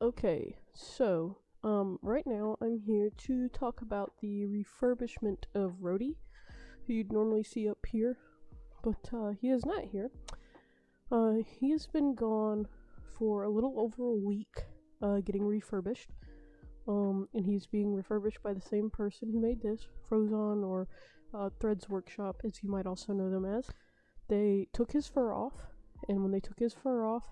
Okay, so, right now I'm here to talk about the refurbishment of Rhodey, who you'd normally see up here, but, he is not here. He has been gone for a little over a week, getting refurbished, and he's being refurbished by the same person who made this, Frozon, or, Threads Workshop, as you might also know them as. They took his fur off, and when they took his fur off,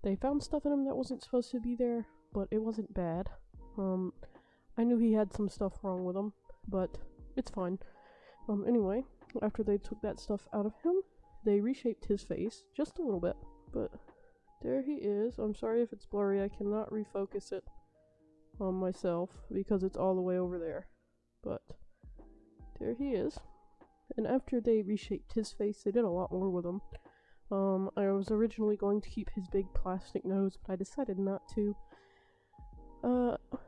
they found stuff in him that wasn't supposed to be there, but it wasn't bad. I knew he had some stuff wrong with him, but it's fine. Anyway, after they took that stuff out of him, they reshaped his face just a little bit, but there he is. I'm sorry if it's blurry, I cannot refocus it on myself because it's all the way over there, but there he is. And after they reshaped his face, they did a lot more with him. I was originally going to keep his big plastic nose, but I decided not to.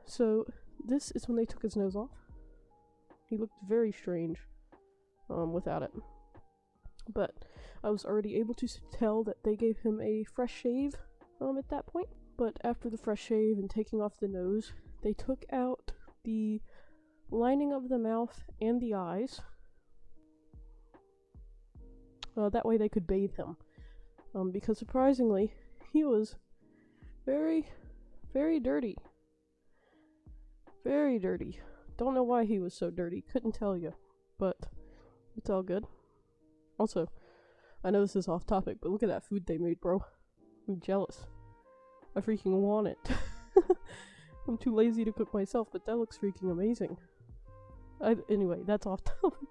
So this is when they took his nose off. He looked very strange, without it. But I was already able to tell that they gave him a fresh shave, at that point. But after the fresh shave and taking off the nose, they took out the lining of the mouth and the eyes. That way they could bathe him. Because surprisingly, he was very, very dirty. Very dirty. Don't know why he was so dirty, couldn't tell you. But it's all good. Also, I know this is off topic, but look at that food they made, bro. I'm jealous. I freaking want it. I'm too lazy to cook myself, but that looks freaking amazing. Anyway, that's off topic.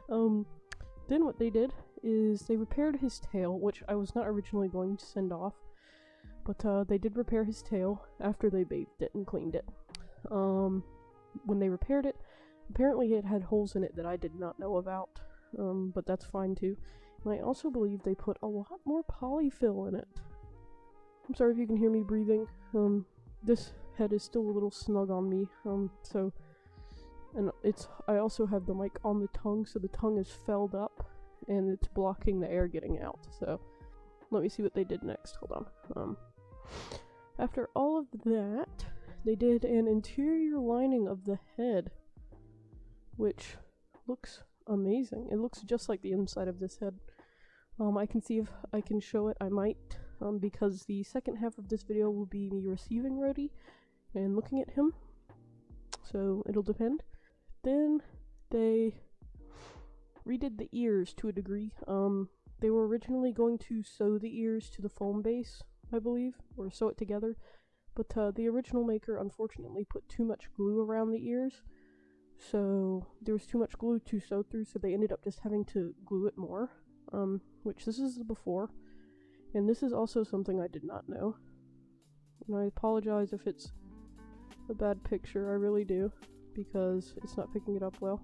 Then what they did is they repaired his tail, which I was not originally going to send off, but they did repair his tail after they bathed it and cleaned it. When they repaired it, apparently it had holes in it that I did not know about, but that's fine too. And I also believe they put a lot more polyfill in it. I'm sorry if you can hear me breathing. This head is still a little snug on me, and I also have the mic on the tongue, so the tongue is felled up, and it's blocking the air getting out, so let me see what they did next. Hold on. After all of that, they did an interior lining of the head, which looks amazing. It looks just like the inside of this head. I can see if I can show it. I might, because the second half of this video will be me receiving Rhodey and looking at him, so it'll depend. Then they redid the ears to a degree. They were originally going to sew the ears to the foam base, I believe, or sew it together, but the original maker unfortunately put too much glue around the ears, so there was too much glue to sew through, so they ended up just having to glue it more, which this is the before, and this is also something I did not know, and I apologize if it's a bad picture, I really do, because it's not picking it up well.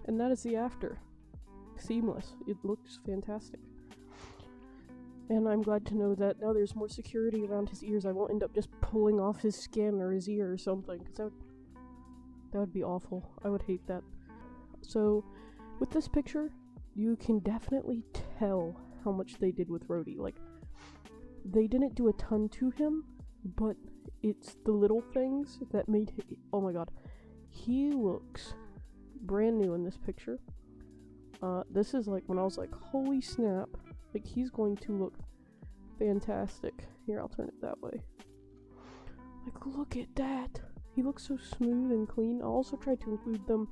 And that is the after. Seamless. It looks fantastic. And I'm glad to know that now there's more security around his ears. I won't end up just pulling off his skin or his ear or something, because that would be awful. I would hate that. So, with this picture, you can definitely tell how much they did with Rhodey. Like, they didn't do a ton to him, but it's the little things that made him— oh my god. He looks brand new in this picture. This is like when I was like, holy snap, like he's going to look fantastic. Here, I'll turn it that way. Like, look at that. He looks so smooth and clean. I'll also try to include them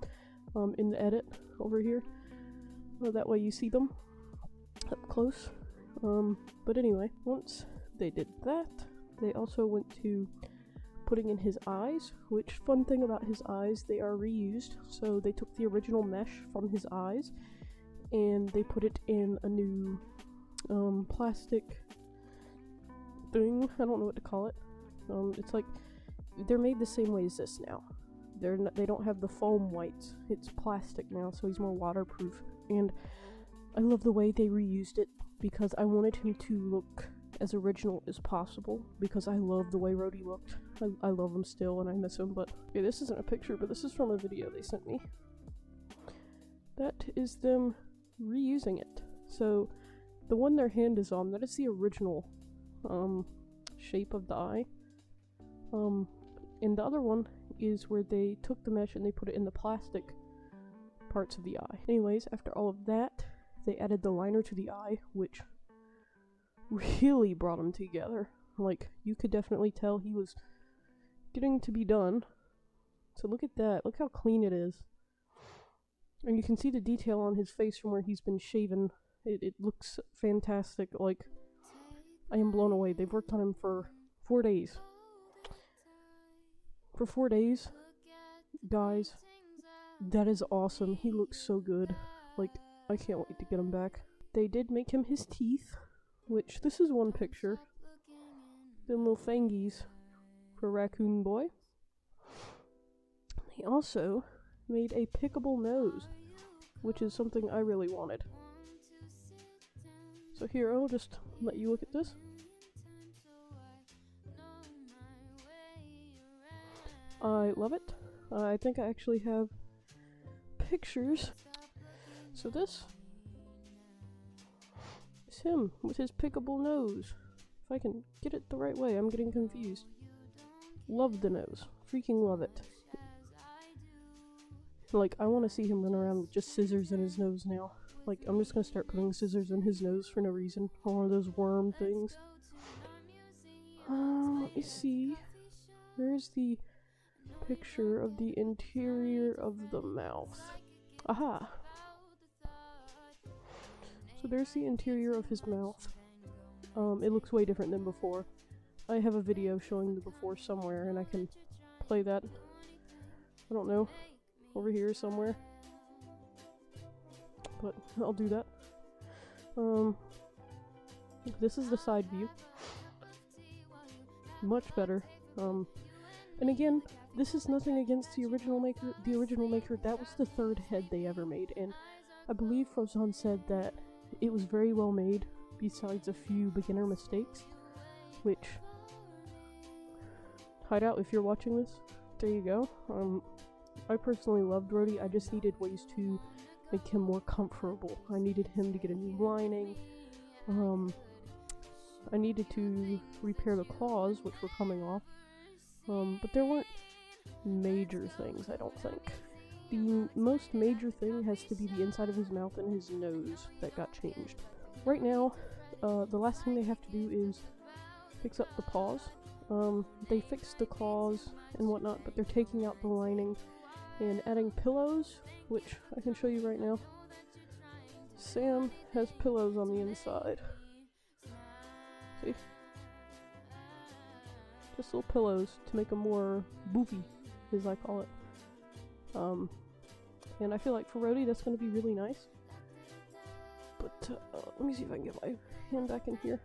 in the edit over here. That way you see them up close. But anyway, once they did that, they also went to putting in his eyes, which, fun thing about his eyes, they are reused. So they took the original mesh from his eyes and they put it in a new plastic thing. I don't know what to call it. It's like they're made the same way as this now. They don't have the foam whites. It's plastic now, so he's more waterproof. And I love the way they reused it because I wanted him to look as original as possible, because I love the way Rhodey looked. I love him still and I miss him, but okay, this isn't a picture, but this is from a video they sent me. That is them reusing it. So the one their hand is on, that is the original shape of the eye. And the other one is where they took the mesh and they put it in the plastic parts of the eye. Anyways, after all of that, they added the liner to the eye, which really brought them together. Like, you could definitely tell he was getting to be done. So look at that. Look how clean it is. And you can see the detail on his face from where he's been shaven. It looks fantastic. Like, I am blown away. They've worked on him for 4 days. For 4 days, guys, that is awesome. He looks so good. Like, I can't wait to get him back. They did make him his teeth, which this is one picture. Them little fangies for Raccoon Boy. They also made a pickable nose, which is something I really wanted. So here, I'll just let you look at this. I love it. I think I actually have pictures. So this is him with his pickable nose. If I can get it the right way, I'm getting confused. Love the nose. Freaking love it. Like, I want to see him run around with just scissors in his nose now. Like, I'm just gonna start putting scissors in his nose for no reason. One of those worm things. Let me see. Here's the picture of the interior of the mouth. Aha! So there's the interior of his mouth. It looks way different than before. I have a video showing the before somewhere, and I can play that. I don't know. Over here somewhere. But I'll do that. This is the side view. Much better. And again, this is nothing against the original maker. The original maker, that was the third head they ever made, and I believe Frozone said that it was very well made, besides a few beginner mistakes, which, Hideout, if you're watching this, there you go. I personally loved Rhodey. I just needed ways to make him more comfortable. I needed him to get a new lining. I needed to repair the claws, which were coming off. But there weren't major things, I don't think. The most major thing has to be the inside of his mouth and his nose that got changed. Right now, the last thing they have to do is fix up the paws. They fixed the claws and whatnot, but they're taking out the lining and adding pillows, which I can show you right now. Sam has pillows on the inside. See? Just little pillows to make them more boofy, as I call it. And I feel like for Rhodey that's going to be really nice. But let me see if I can get my hand back in here.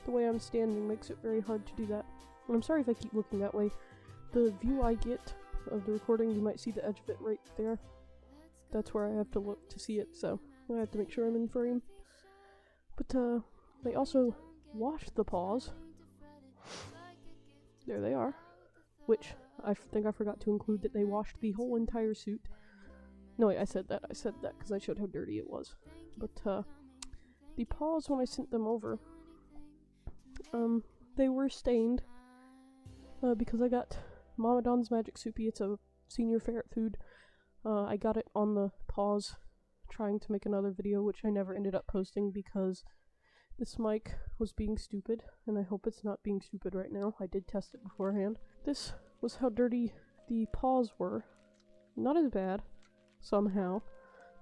The way I'm standing makes it very hard to do that. And I'm sorry if I keep looking that way. The view I get of the recording, you might see the edge of it right there. That's where I have to look to see it, so I have to make sure I'm in frame. But they also washed the paws. There they are. Which, I think I forgot to include that they washed the whole entire suit. No wait, I said that because I showed how dirty it was. But the paws, when I sent them over, they were stained. Because I got Mama Don's Magic Soupy. It's a senior ferret food. I got it on the paws trying to make another video, which I never ended up posting because this mic was being stupid, and I hope it's not being stupid right now. I did test it beforehand. This was how dirty the paws were. Not as bad, somehow,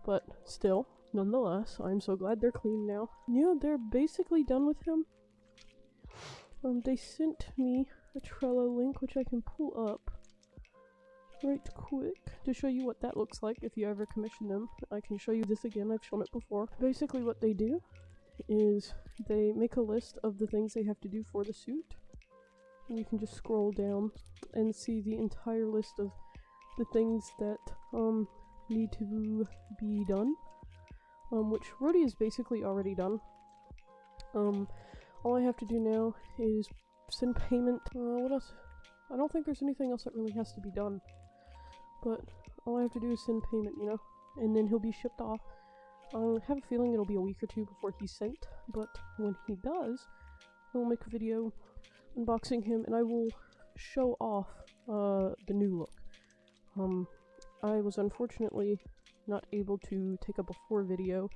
but still, nonetheless, I'm so glad they're clean now. Yeah, they're basically done with him. They sent me a Trello link, which I can pull up right quick to show you what that looks like if you ever commission them. I can show you this again, I've shown it before. Basically what they do is they make a list of the things they have to do for the suit. And you can just scroll down and see the entire list of the things that need to be done. Which Rhodey is basically already done. All I have to do now is send payment. What else? I don't think there's anything else that really has to be done. But all I have to do is send payment, you know? And then he'll be shipped off. I have a feeling it'll be a week or two before he's sent. But when he does, I'll make a video unboxing him, and I will show off the new look. I was unfortunately not able to take a before video.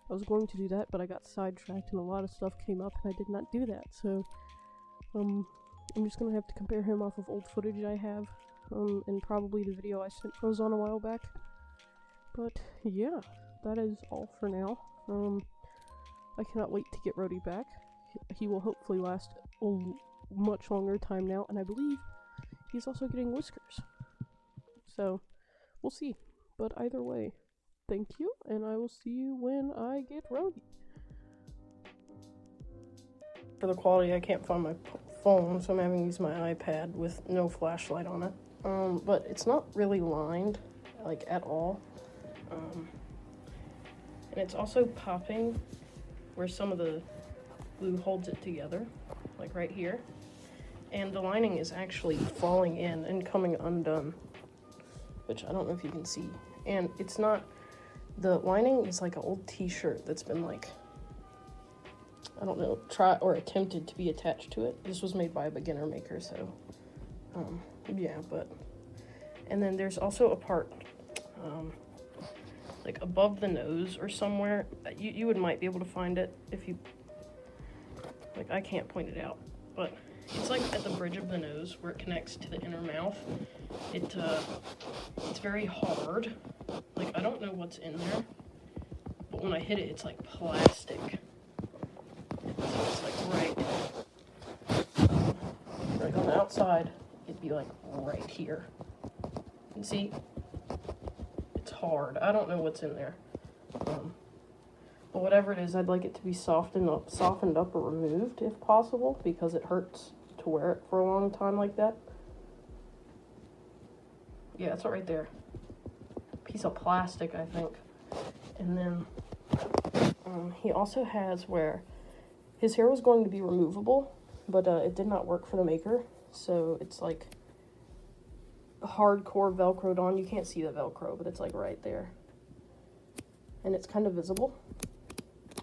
I was going to do that, but I got sidetracked and a lot of stuff came up and I did not do that, so I'm just gonna have to compare him off of old footage I have, and probably the video I sent Frozone a while back. But yeah, that is all for now. I cannot wait to get Rhodey back. He will hopefully last a much longer time now, and I believe he's also getting whiskers. So, we'll see. But either way, thank you, and I will see you when I get Rhodey. For the quality, I can't find my phone, so I'm having to use my iPad with no flashlight on it. But it's not really lined, like, at all. And it's also popping where some of the glue holds it together, like right here. And the lining is actually falling in and coming undone, which I don't know if you can see. And it's not, the lining is like an old t-shirt that's been like, I don't know, attempted to be attached to it. This was made by a beginner maker, so, yeah, but, and then there's also a part, like above the nose or somewhere. You might be able to find it if you, like, I can't point it out, but it's like at the bridge of the nose where it connects to the inner mouth. It's very hard. Like, I don't know what's in there, but when I hit it, it's like plastic. So it's like right on the outside, it'd be like right here. And see, it's hard. I don't know what's in there. But whatever it is, I'd like it to be softened up or removed if possible, because it hurts to wear it for a long time like that. Yeah, it's right there. Piece of plastic, I think. And then he also has where his hair was going to be removable, but it did not work for the maker, so it's like hardcore velcroed on. You can't see the velcro, but it's like right there. And it's kind of visible.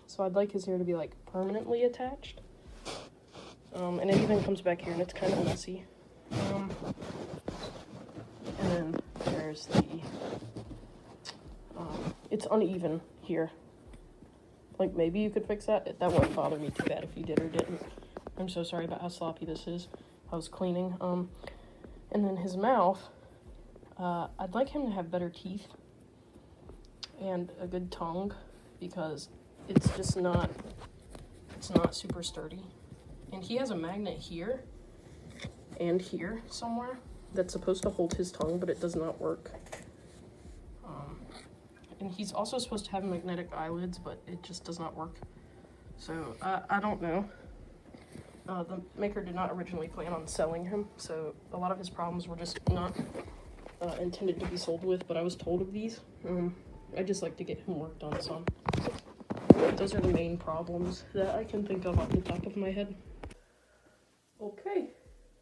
So I'd like his hair to be like permanently attached. And it even comes back here and it's kind of messy. And then there's the, it's uneven here. Like, maybe you could fix that. That wouldn't bother me too bad if you did or didn't. I'm so sorry about how sloppy this is. I was cleaning. And then his mouth, I'd like him to have better teeth and a good tongue, because it's just not, it's not super sturdy. And he has a magnet here and here somewhere that's supposed to hold his tongue, but it does not work. And he's also supposed to have magnetic eyelids, but it just does not work. So, I don't know. The maker did not originally plan on selling him, so a lot of his problems were just not intended to be sold with, but I was told of these. I just like to get him worked on some. Those are the main problems that I can think of off the top of my head. Okay,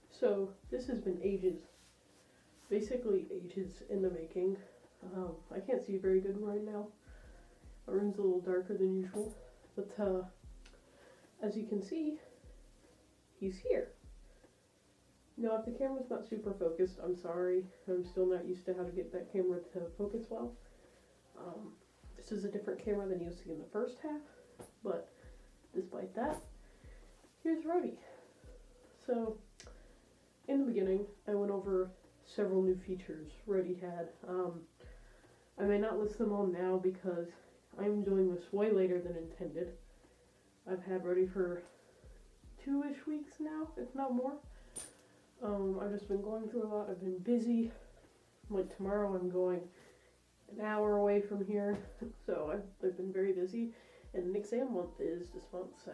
so this has been ages. Basically ages in the making. I can't see very good right now. My room's a little darker than usual, but as you can see, he's here. Now, if the camera's not super focused, I'm sorry. I'm still not used to how to get that camera to focus well. This is a different camera than you'll see in the first half, but despite that, here's Rhodey. So, in the beginning, I went over several new features Rhodey had. I may not list them all now because I'm doing this way later than intended. I've had Rhodey for 2-ish weeks now, if not more. I've just been going through a lot. I've been busy. Like tomorrow I'm going an hour away from here, so I've been very busy, and an exam month is this month, so.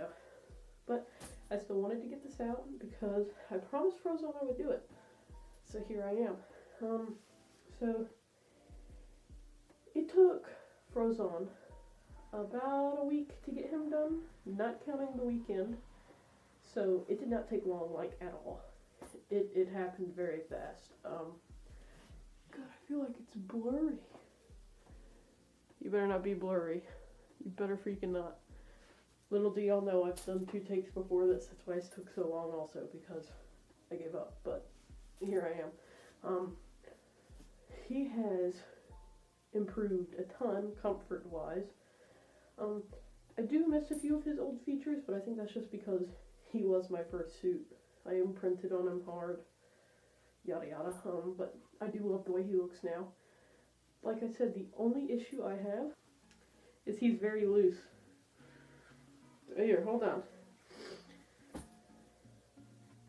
But I still wanted to get this out because I promised Frozone I would do it. So here I am. So it took Frozone about a week to get him done, not counting the weekend. So it did not take long, like, at all. It happened very fast. God, I feel like it's blurry. You better not be blurry. You better freaking not. Little do y'all know I've done 2 takes before this. That's why it took so long also, because I gave up. But here I am. He has improved a ton comfort-wise. I do miss a few of his old features, but I think that's just because he was my first suit. I imprinted on him hard, yada yada. But I do love the way he looks now. Like I said, the only issue I have is he's very loose. Here, hold on.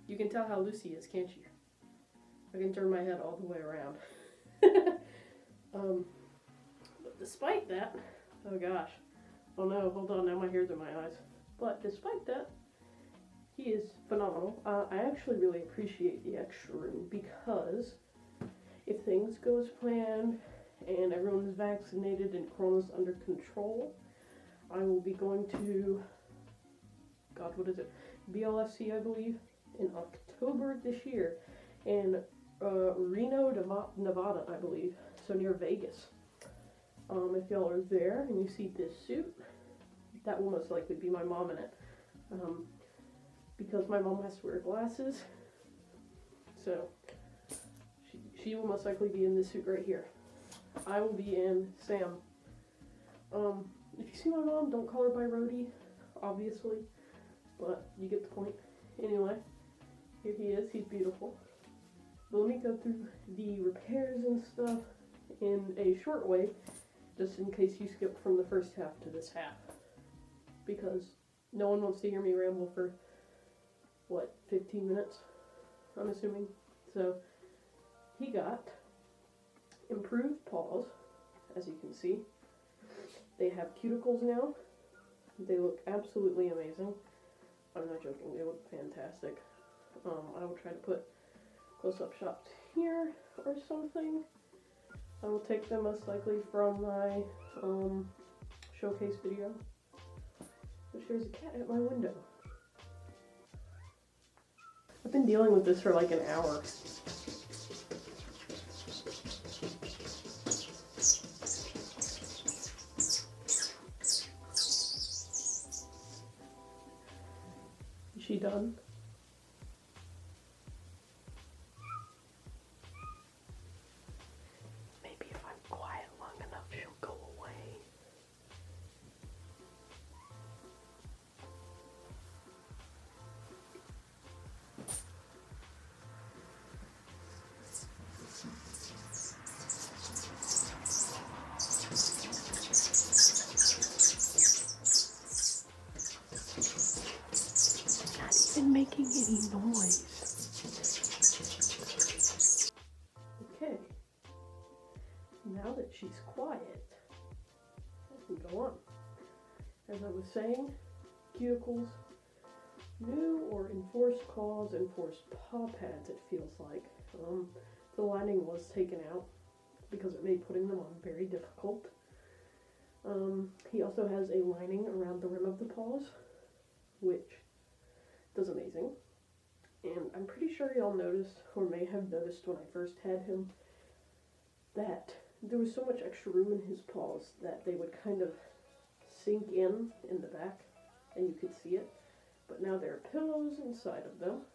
You can tell how loose he is, can't you? I can turn my head all the way around. But despite that, oh gosh. Oh no, hold on, now my hair's in my eyes. But despite that, he is phenomenal. I actually really appreciate the extra room because if things go as planned and everyone is vaccinated and Corona's under control, I will be going to, God, what is it? BLFC, I believe, in October this year in Reno, Nevada, I believe, so near Vegas. If y'all are there and you see this suit, that will most likely be my mom in it. Because my mom has to wear glasses, so she will most likely be in this suit right here. I will be in Sam. If you see my mom, don't call her by Rhodey, obviously, but you get the point. Anyway, here he is. He's beautiful. But let me go through the repairs and stuff in a short way, just in case you skipped from the first half to this half, because no one wants to hear me ramble for, what, 15 minutes, I'm assuming. So, he got improved paws, as you can see. They have cuticles now. They look absolutely amazing. I'm not joking, they look fantastic. I will try to put close-up shots here or something. I will take them most likely from my showcase video. Which there's a cat at my window. I've been dealing with this for like an hour. Is she done? Maybe if I'm quiet long enough, she'll go away. Making any noise. Okay. Now that she's quiet, I can go on. As I was saying, cuticles, new or enforced claws, enforced paw pads, it feels like. The lining was taken out because it made putting them on very difficult. He also has a lining around the rim of the paws, which does amazing. And I'm pretty sure y'all noticed, or may have noticed when I first had him, that there was so much extra room in his paws that they would kind of sink in the back, and you could see it. But now there are pillows inside of them,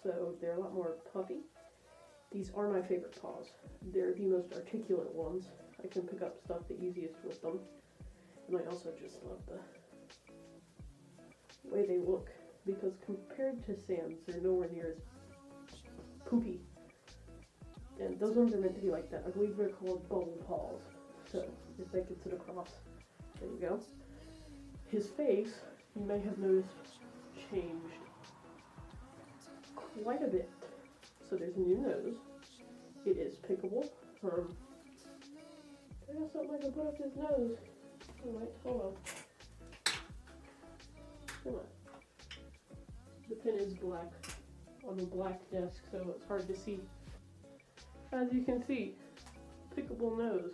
so they're a lot more puffy. These are my favorite paws. They're the most articulate ones. I can pick up stuff the easiest with them. And I also just love the way they look, because compared to Sam's, they're nowhere near as poopy. And those ones are meant to be like that. I believe they're called bubble paws. So, if that gets it across, there you go. His face, you may have noticed, changed quite a bit. So there's a new nose. It is pickable. I got something I can put up his nose. Alright, hold on. Come on. The pin is black on the black desk, so it's hard to see. As you can see, pickable nose.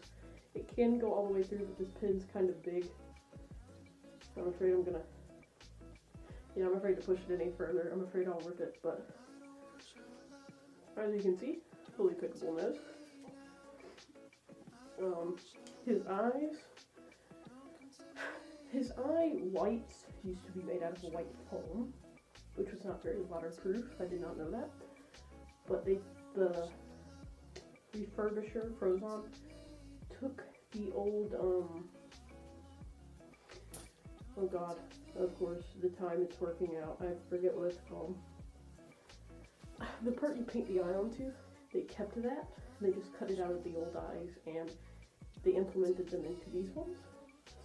It can go all the way through, but this pin's kind of big. I'm afraid I'm gonna... Yeah, I'm afraid to push it any further. I'm afraid I'll rip it, but... As you can see, fully pickable nose. His eyes... His eye whites used to be made out of a white foam, which was not very waterproof. I did not know that. But the refurbisher, Frozone, took the old, oh god, of course, the time it's working out, I forget what it's called. The part you paint the eye onto, they kept that. They just cut it out of the old eyes and they implemented them into these ones.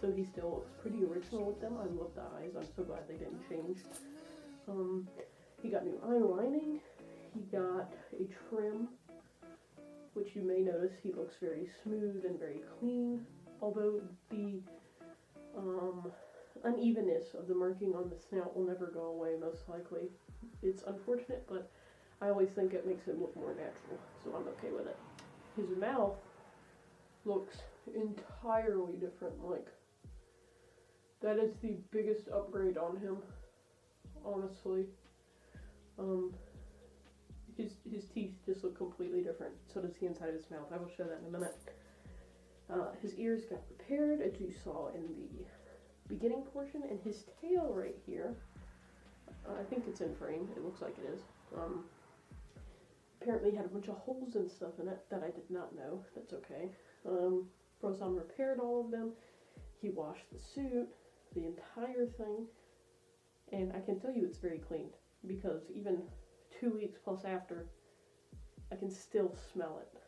So he still looks pretty original with them. I love the eyes. I'm so glad they didn't change. He got new eye lining. He got a trim, which you may notice he looks very smooth and very clean. Although the unevenness of the marking on the snout will never go away, most likely. It's unfortunate, but I always think it makes him look more natural, so I'm okay with it. His mouth looks entirely different. Like, that is the biggest upgrade on him, honestly. His teeth just look completely different. So does the inside of his mouth. I will show that in a minute. His ears got repaired, as you saw in the beginning portion, and his tail right here, I think it's in frame. It looks like it is. Apparently had a bunch of holes and stuff in it that I did not know. That's okay. Frozone repaired all of them. He washed the suit, the entire thing, and I can tell you it's very clean, because even 2 weeks plus after, I can still smell it,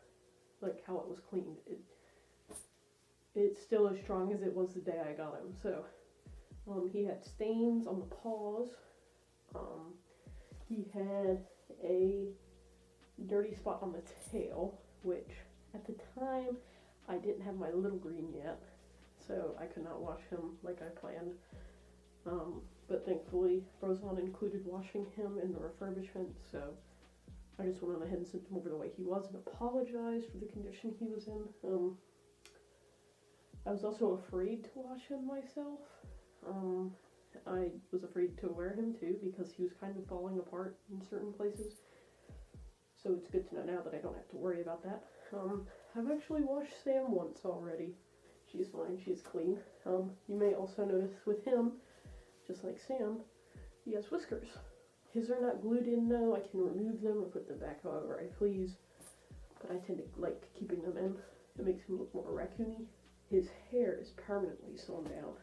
like how it was cleaned. It's still as strong as it was the day I got him. So he had stains on the paws. He had a dirty spot on the tail, which at the time I didn't have my little green yet, so I could not wash him like I planned. But thankfully Frozone included washing him in the refurbishment, so I just went on ahead and sent him over the way he was and apologized for the condition he was in. I was also afraid to wash him myself. I was afraid to wear him too, because he was kind of falling apart in certain places. So it's good to know now that I don't have to worry about that. I've actually washed Sam once already. She's fine, she's clean. You may also notice with him, just like Sam, he has whiskers. His are not glued in now. I can remove them or put them back however I please, but I tend to like keeping them in. It makes him look more raccoony. His hair is permanently sewn down,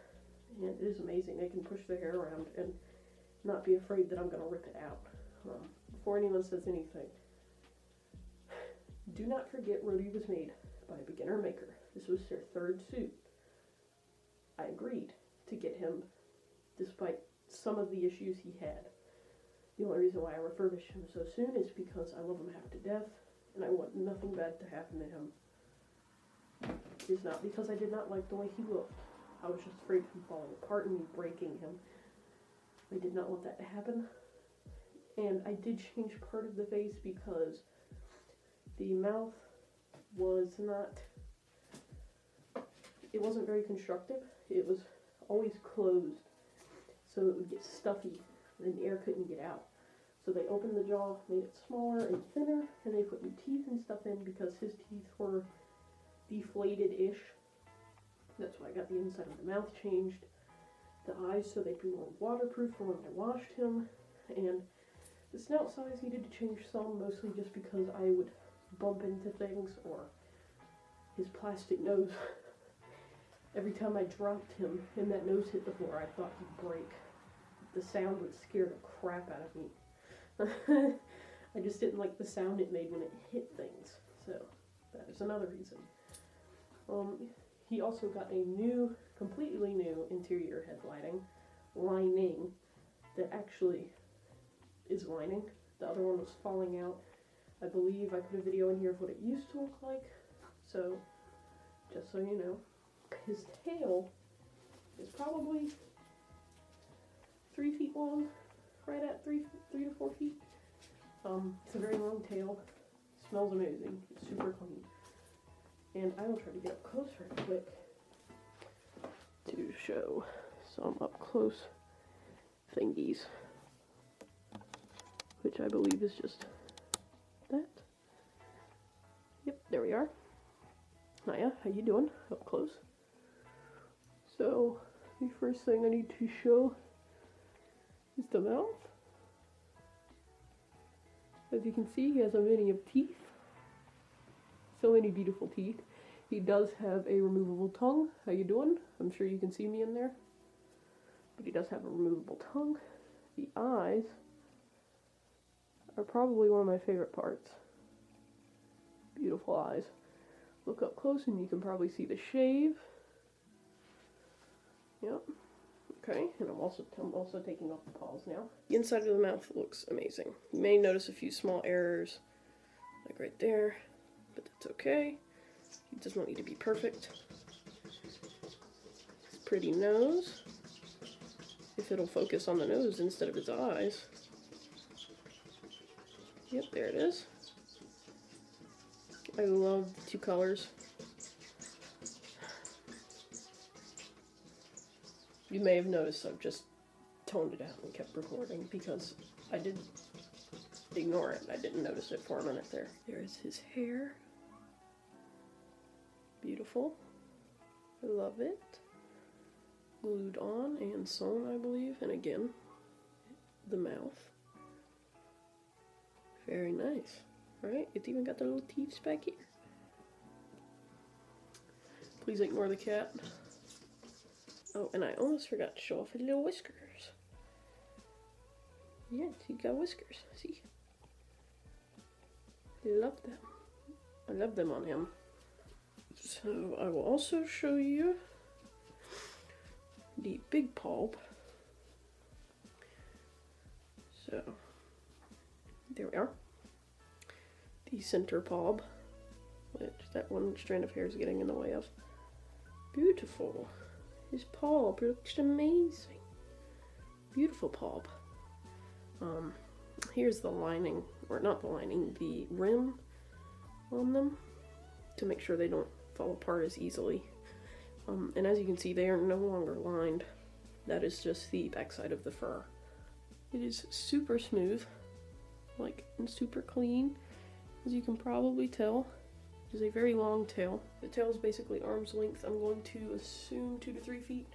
and it is amazing. I can push the hair around and not be afraid that I'm going to rip it out. Before anyone says anything, do not forget Rhodey was made by a beginner maker. This was their third suit. I agreed to get him despite some of the issues he had. The only reason why I refurbished him so soon is because I love him half to death, and I want nothing bad to happen to him. It's not because I did not like the way he looked. I was just afraid of him falling apart and me breaking him. I did not want that to happen. And I did change part of the face because the mouth was not, it wasn't very constructive. It was always closed, so it would get stuffy and the air couldn't get out. So they opened the jaw, made it smaller and thinner, and they put new teeth and stuff in because his teeth were deflated-ish. That's why I got the inside of the mouth changed. The eyes so they'd be more waterproof for when I washed him. And the snout size needed to change some, mostly just because I would bump into things, or his plastic nose. Every time I dropped him and that nose hit the floor, I thought he'd break. The sound would scare the crap out of me. I just didn't like the sound it made when it hit things, so that is another reason. He also got a new, completely new interior headlining lining that actually is lining. The other one was falling out. I believe I put a video in here of what it used to look like, so just so you know. His tail is probably 3 feet long, right at 3 to 4 feet. It's a very long tail. Smells amazing. It's super clean. And I will try to get up close right quick to show some up close thingies, which I believe is just that. Yep, there we are. Naya, how you doing? Up close. So, the first thing I need to show Here's the mouth. As you can see, he has a many of teeth. So many beautiful teeth. He does have a removable tongue. How you doing? I'm sure you can see me in there. But he does have a removable tongue. The eyes are probably one of my favorite parts. Beautiful eyes. Look up close and you can probably see the shave. Yep. Okay, and I'm also taking off the paws now. The inside of the mouth looks amazing. You may notice a few small errors, like right there, but that's okay. He does not need to be perfect. His pretty nose. If it'll focus on the nose instead of his eyes. Yep, there it is. I love the two colors. You may have noticed I've just toned it out and kept recording because I did ignore it. I didn't notice it for a minute there. There's his hair. Beautiful. I love it. Glued on and sewn, I believe. And again, the mouth. Very nice. Right? It's even got the little teeth back here. Please ignore the cat. Oh, and I almost forgot to show off his little whiskers. Yes, he got whiskers. See? I love them. I love them on him. So I will also show you the big pulp. So there we are. The center bulb, which that one strand of hair is getting in the way of. Beautiful. His pulp looks amazing. Beautiful pulp. Here's the lining, or not the lining, the rim on them to make sure they don't fall apart as easily. And as you can see, they are no longer lined. That is just the backside of the fur. It is super smooth, like, and super clean. As you can probably tell, it is a very long tail. The tail is basically arm's length. I'm going to assume 2 to 3 feet.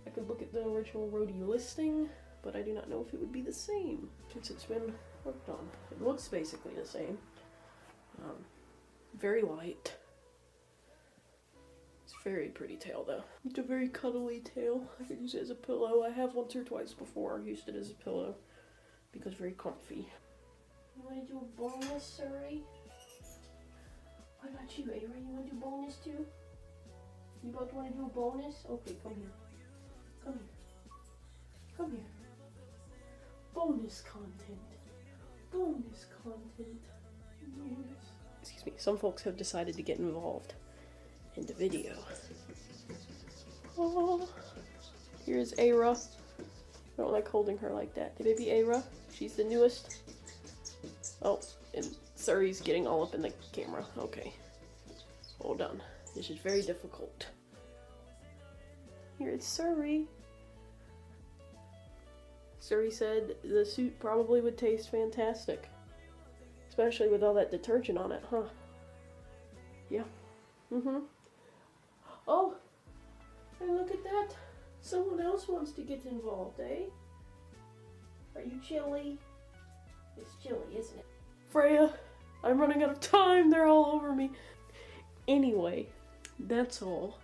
I could look at the original Rhodey listing, but I do not know if it would be the same since it's been worked on. It looks basically the same. Very light. It's a very pretty tail though. It's a very cuddly tail. I could use it as a pillow. I have once or twice before used it as a pillow because very comfy. You want to do a bonus, Surrey? What about you, Ava? You want to do bonus too? You both want to do a bonus? Okay, come here. Come here. Come here. Bonus content. Bonus content. Yes. Excuse me, some folks have decided to get involved in the video. Oh, here's Ara. I don't like holding her like that. Baby Ara, she's the newest. Oh, and Surrey's getting all up in the camera. Okay. Hold on. This is very difficult. Here it's Surrey. Surrey said the suit probably would taste fantastic. Especially with all that detergent on it, huh? Yeah. Oh! And look at that! Someone else wants to get involved, eh? Are you chilly? It's chilly, isn't it? Freya, I'm running out of time. They're all over me. Anyway, that's all.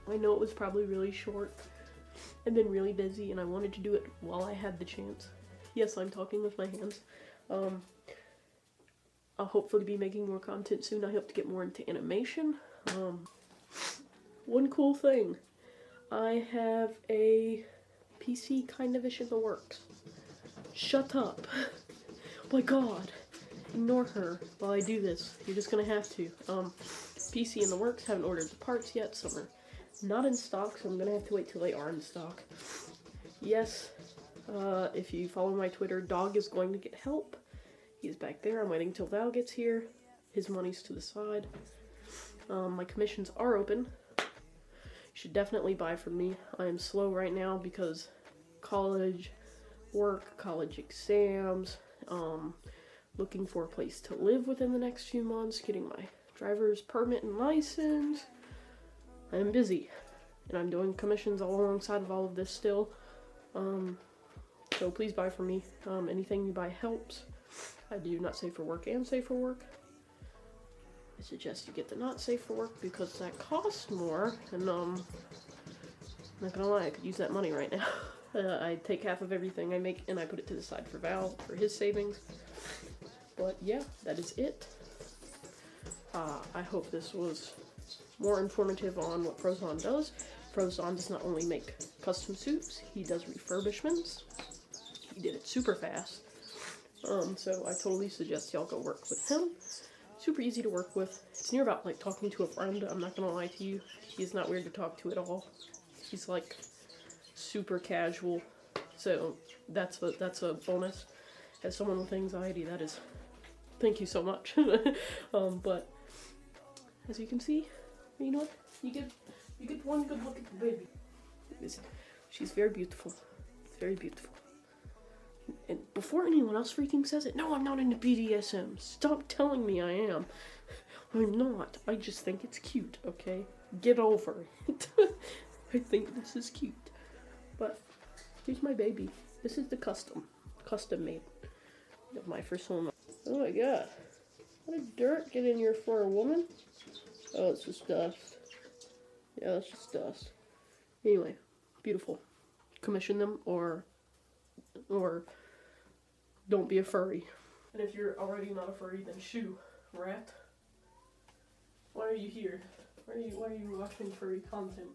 I know it was probably really short. I've been really busy and I wanted to do it while I had the chance. Yes, I'm talking with my hands. I'll hopefully be making more content soon. I hope to get more into animation. One cool thing. I have a PC kind of-ish in the works. Shut up. Oh my god. Ignore her while I do this. You're just gonna have to. PC in the works. Haven't ordered the parts yet. Some are not in stock, so I'm gonna have to wait till they are in stock. Yes, if you follow my Twitter, Dog is going to get help. He's back there. I'm waiting till Val gets here. His money's to the side. My commissions are open. You should definitely buy from me. I am slow right now because college work, college exams, looking for a place to live within the next few months, getting my driver's permit and license. I am busy, and I'm doing commissions all alongside of all of this still. So please buy from me. Anything you buy helps. I do not safe for work and safe for work. I suggest you get the not safe for work because that costs more. And not gonna lie, I could use that money right now. I take half of everything I make and I put it to the side for Val for his savings. But yeah, that is it. I hope this was more informative on what Prozon does. Prozon does not only make custom suits, he does refurbishments. He did it super fast. So I totally suggest y'all go work with him. Super easy to work with. It's near about like talking to a friend, I'm not gonna lie to you. He's not weird to talk to at all. He's like super casual. So that's a bonus. As someone with anxiety, that is, thank you so much. But as you can see, you know what? You get one good look at the baby. She's very beautiful. Very beautiful. And before anyone else freaking says it, no, I'm not into BDSM. Stop telling me I am. I'm not. I just think it's cute, okay? Get over it. I think this is cute. But here's my baby. This is the custom made of my first one. Oh my god. How did dirt get in here for a woman? Oh, it's just dust. Yeah, that's just dust. Anyway, beautiful. Commission them or don't be a furry. And if you're already not a furry, then shoo, rat. Why are you here? Why are you watching furry content?